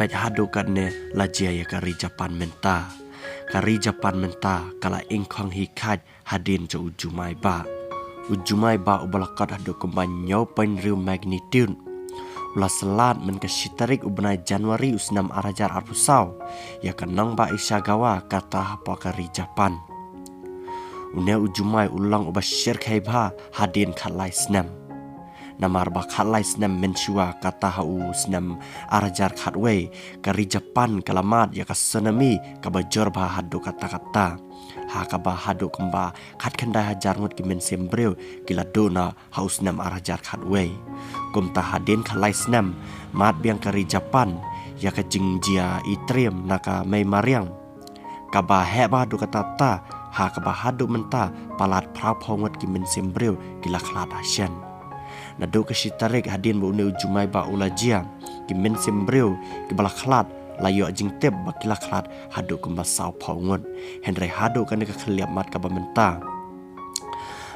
pet hadu kadne lajia ya kari Japan menta. Kari Japan menta kala ingkong hikat hadin jo ujumai ba. Ujumai ba ubalakat hadu kembanyau pen riu magnitude. Ula selat men kesitarik ubnai Januari usnam arajar arpusau. Ya kenang ba isyagawa kata apa kari Japan. Unia ujumai ulang ubasyir kaibha hadin kalai snam. Namar bakhalai snam menshua kata hau snam arajar khatwe kari Japan kalamat ya kasanami kabajor bah hadu kata-kata ha kaba hadu kemba khat khandai hajar ngut ki men sembreu kila dona hau snam arajar khatwe kum ta hadin khalai snam mat biang kari Japan ya ka jingjia itrem naka mai mariang kaba heba hadu kata-kata ha kaba hadu menta palat prau phongot ki men sembreu kila khlat asyan nado kesitarik hadin bu ne ujumai ba ulajia ki men sembreu ki bala khlat layo jing teb bakila khlat hadu kemba sau paungot henry hadu kan ka khliap mat ka bamenta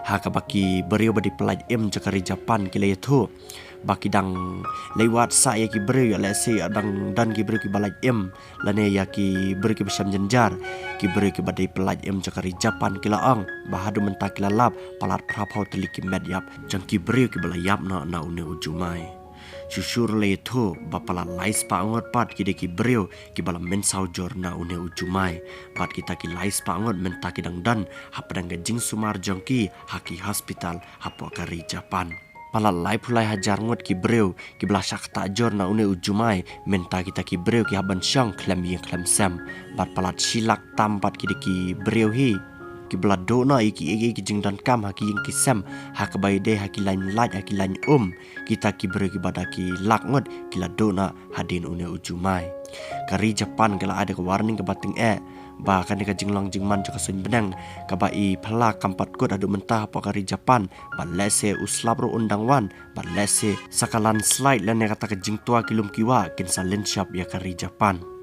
ha ka baki beriu badi pelaj jakari Japan kile itu baki dang lewat sa ya ki beriu le se dang dan ki beriu ki balaj lane ya ki beriu ki besam jenjar ki beriu ki badi pelaj jakari Japan kila ang bahadu menta kila lap palat prapau teliki medyap jang ki beriu ki balayap na une ujumai susur le itu bapala lais paangot pat ki beriu ki bala mensau jorna une ujumai pat kita ki lais paangot menta ki dang dan hapadang jing sumar jongki haki hospital hapo kari Japan pala lai pulai hajar ngot ki beriu ki bala syakta jorna une ujumai menta kita ki beriu ki haban syang klem yang klem sam bat palat silak tampat ki beriu hi ki bala dona iki jing dan kam haki yang ki sam ha kebai de haki lain laj haki lain kita ki beriu ki badaki lak ngot kila dona hadin une ujumai kari Japan kala ada ke warning ke bating bahkan ka jinglang jingman jaka sun benang kabai phala kampat kot adu mentah apa kari Japan balese uslap ro undang wan balese sakalan slide lan kata ka jing tua kilum kiwa kin salen shop ya kari Japan